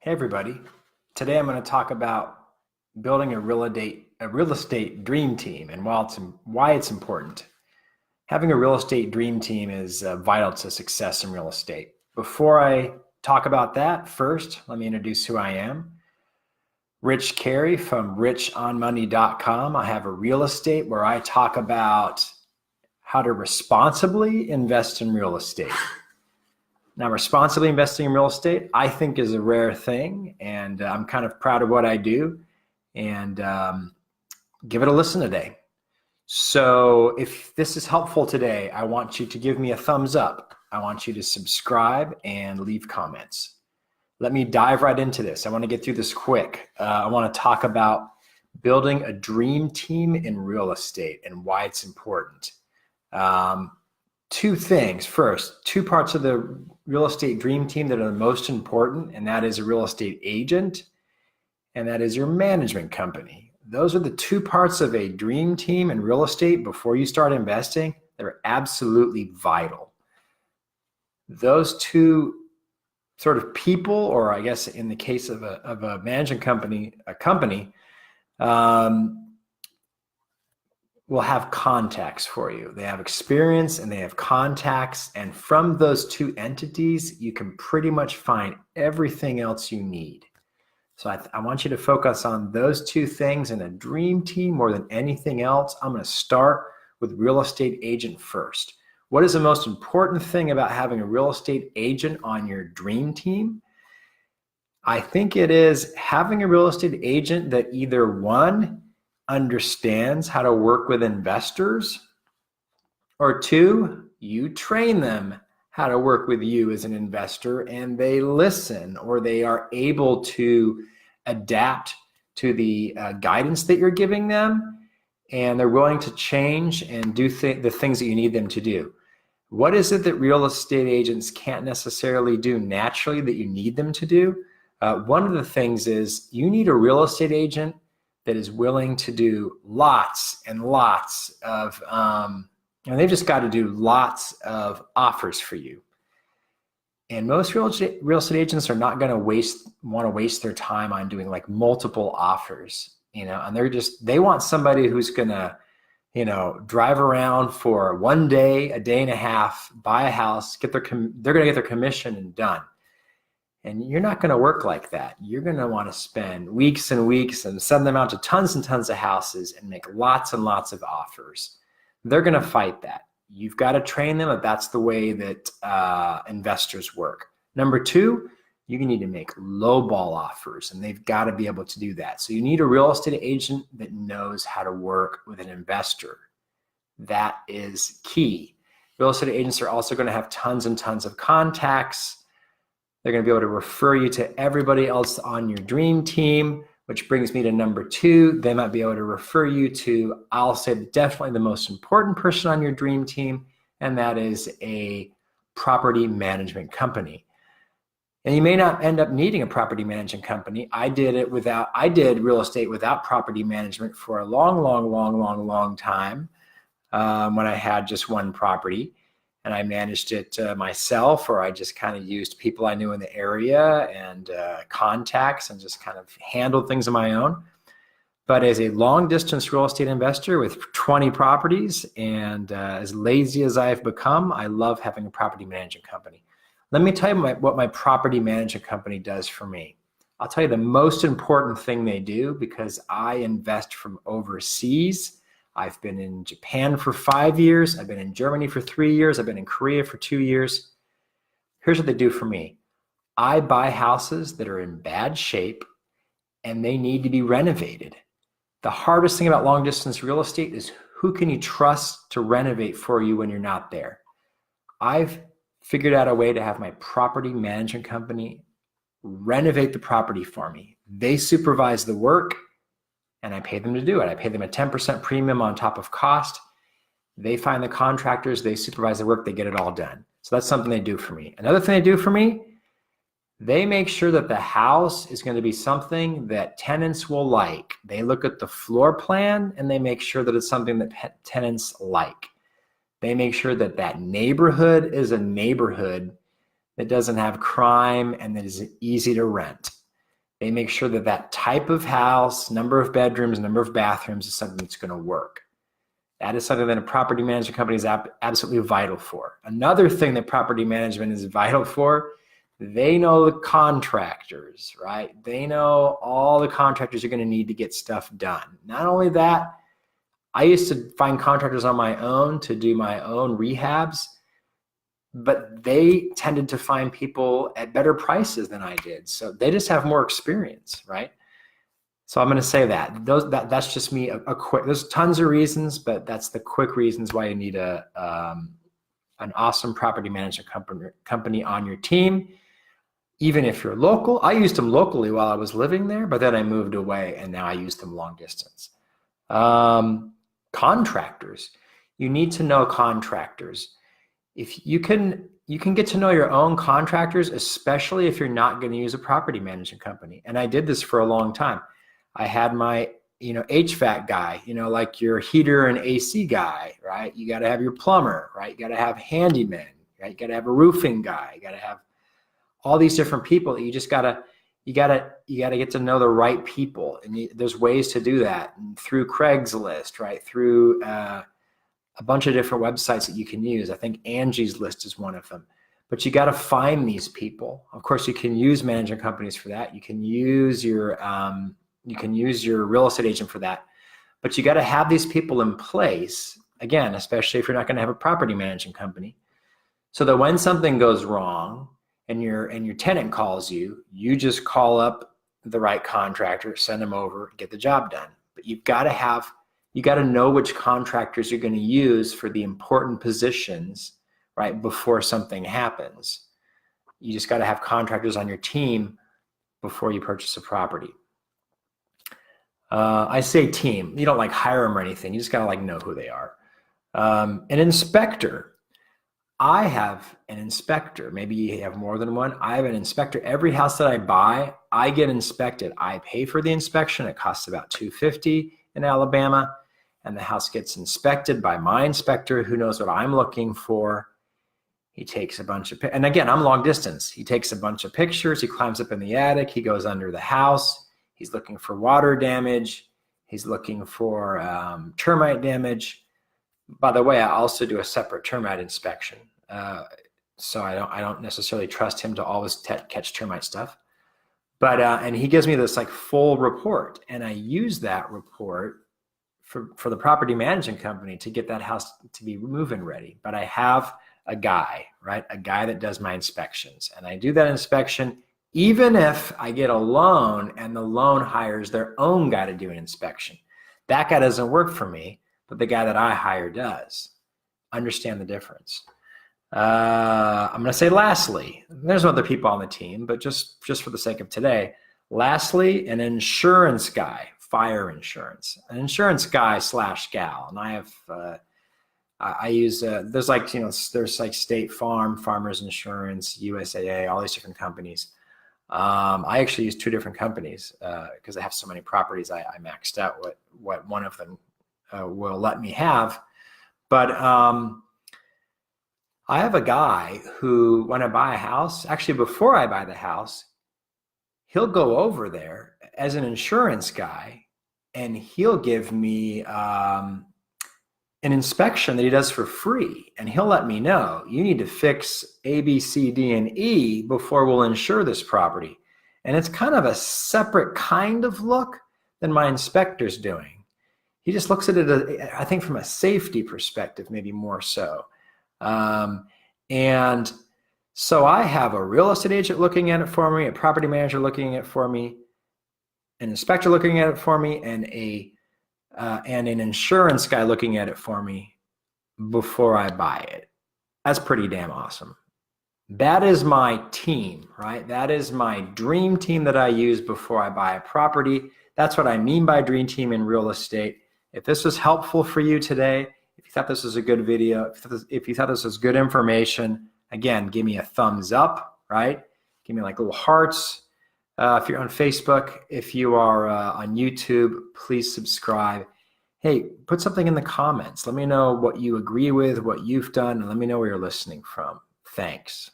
Hey everybody. Today I'm going to talk about building a real estate dream team and why it's important. Having a real estate dream team is vital to success in real estate. Before I talk about that, first, let me introduce who I am. Rich Carey from richonmoney.com. I have a real estate where I talk about how to responsibly invest in real estate. Now, responsibly investing in real estate, I think, is a rare thing, and I'm kind of proud of what I do. And give it a listen today. So if this is helpful today, I want you to give me a thumbs up. I want you to subscribe and leave comments. Let me dive right into this. I want to get through this quick. I want to talk about building a dream team in real estate and why it's important. Two things. First, two parts of the real estate dream team that are the most important, and that is a real estate agent, and that is your management company. Those are the two parts of a dream team in real estate before you start investing that are absolutely vital. Those two sort of people, or I guess in the case of a management company, will have contacts for you. They have experience and they have contacts. And from those two entities, you can pretty much find everything else you need. So I want you to focus on those two things in a dream team more than anything else. I'm going to start with real estate agent first. What is the most important thing about having a real estate agent on your dream team? I think it is having a real estate agent that either one, understands how to work with investors, or two, you train them how to work with you as an investor and they listen, or they are able to adapt to the guidance that you're giving them, and they're willing to change and do the things that you need them to do. What is it that real estate agents can't necessarily do naturally that you need them to do? One of the things is you need a real estate agent that is willing to do lots and lots of, and they've just got to do lots of offers for you. And most real estate agents are not going to want to waste their time on doing like multiple offers, and they want somebody who's going to, drive around for one day, a day and a half, buy a house, they're going to get their commission and done. And you're not going to work like that. You're going to want to spend weeks and weeks and send them out to tons and tons of houses and make lots and lots of offers. They're going to fight that. You've got to train them, but that's the way that investors work. Number two, you need to make lowball offers, and they've got to be able to do that. So you need a real estate agent that knows how to work with an investor. That is key. Real estate agents are also going to have tons and tons of contacts. They're going to be able to refer you to everybody else on your dream team, which brings me to number two. They might be able to refer you to, I'll say, definitely the most important person on your dream team, and that is a property management company. And you may not end up needing a property management company. I did real estate without property management for a long time when I had just one property. And I managed it myself, or I just kind of used people I knew in the area and contacts and just kind of handled things on my own. But as a long distance real estate investor with 20 properties and as lazy as I've become, I love having a property management company. Let me tell you what my property management company does for me. I'll tell you the most important thing they do, because I invest from overseas. I've been in Japan for 5 years. I've been in Germany for 3 years. I've been in Korea for 2 years. Here's what they do for me. I buy houses that are in bad shape and they need to be renovated. The hardest thing about long distance real estate is who can you trust to renovate for you when you're not there? I've figured out a way to have my property management company renovate the property for me. They supervise the work, and I pay them to do it. I pay them a 10% premium on top of cost. They find the contractors, they supervise the work, they get it all done. So that's something they do for me. Another thing they do for me, they make sure that the house is going to be something that tenants will like. They look at the floor plan and they make sure that it's something that tenants like. They make sure that that neighborhood is a neighborhood that doesn't have crime and that is easy to rent. They make sure that that type of house, number of bedrooms, number of bathrooms is something that's going to work. That is something that a property management company is absolutely vital for. Another thing that property management is vital for, they know the contractors, right? They know all the contractors you're going to need to get stuff done. Not only that, I used to find contractors on my own to do my own rehabs, but they tended to find people at better prices than I did. So they just have more experience, right? So I'm going to say that's just me a quick, there's tons of reasons, but that's the quick reasons why you need an awesome property management company on your team. Even if you're local, I used them locally while I was living there, but then I moved away and now I use them long distance. Contractors, you need to know contractors. If you can get to know your own contractors, especially if you're not going to use a property management company. And I did this for a long time. I had my, HVAC guy, like your heater and AC guy, right? You got to have your plumber, right? You got to have handyman, right? You got to have a roofing guy. You got to have all these different people that you gotta get to know the right people. And there's ways to do that, and through Craigslist, right? Through a bunch of different websites that you can use. I think Angie's List is one of them. But you got to find these people. Of course, you can use management companies for that. You can use your real estate agent for that. But you got to have these people in place, again, especially if you're not going to have a property management company, so that when something goes wrong and your tenant calls you, you just call up the right contractor, send them over, get the job done. But you got to know which contractors you're going to use for the important positions, right, before something happens. You just got to have contractors on your team before you purchase a property. I say team. You don't like hire them or anything. You just got to know who they are. An inspector. I have an inspector. Maybe you have more than one. I have an inspector. Every house that I buy, I get inspected. I pay for the inspection. It costs about $250 in Alabama. And the house gets inspected by my inspector who knows what I'm looking for. He takes a bunch of, and again, I'm long distance. He takes a bunch of pictures. He climbs up in the attic. He goes under the house. He's looking for water damage. He's looking for termite damage. By the way, I also do a separate termite inspection. So I don't necessarily trust him to always catch termite stuff. But, and he gives me this full report, and I use that report for the property management company to get that house to be move-in ready. But I have a guy, right? A guy that does my inspections. And I do that inspection even if I get a loan and the loan hires their own guy to do an inspection. That guy doesn't work for me, but the guy that I hire does. Understand the difference. I'm going to say lastly, there's other people on the team, but just for the sake of today, lastly, an insurance guy, fire insurance, an insurance guy / gal. And I have, I use, there's there's State Farm, Farmers Insurance, USAA, all these different companies. I actually use 2 different companies because I have so many properties. I maxed out what one of them will let me have. But I have a guy who, when I buy a house, actually before I buy the house, he'll go over there as an insurance guy and he'll give me an inspection that he does for free. And he'll let me know, you need to fix A, B, C, D, and E before we'll insure this property. And it's kind of a separate kind of look than my inspector's doing. He just looks at it, I think, from a safety perspective, maybe more so. And so I have a real estate agent looking at it for me, a property manager looking at it for me, an inspector looking at it for me, and an insurance guy looking at it for me before I buy it. That's pretty damn awesome. That is my team, right? That is my dream team that I use before I buy a property. That's what I mean by dream team in real estate. If this was helpful for you today, if you thought this was a good video, if you thought this was good information, again, give me a thumbs up, right? Give me little hearts. If you're on Facebook, if you are on YouTube, please subscribe. Hey, put something in the comments. Let me know what you agree with, what you've done, and let me know where you're listening from. Thanks.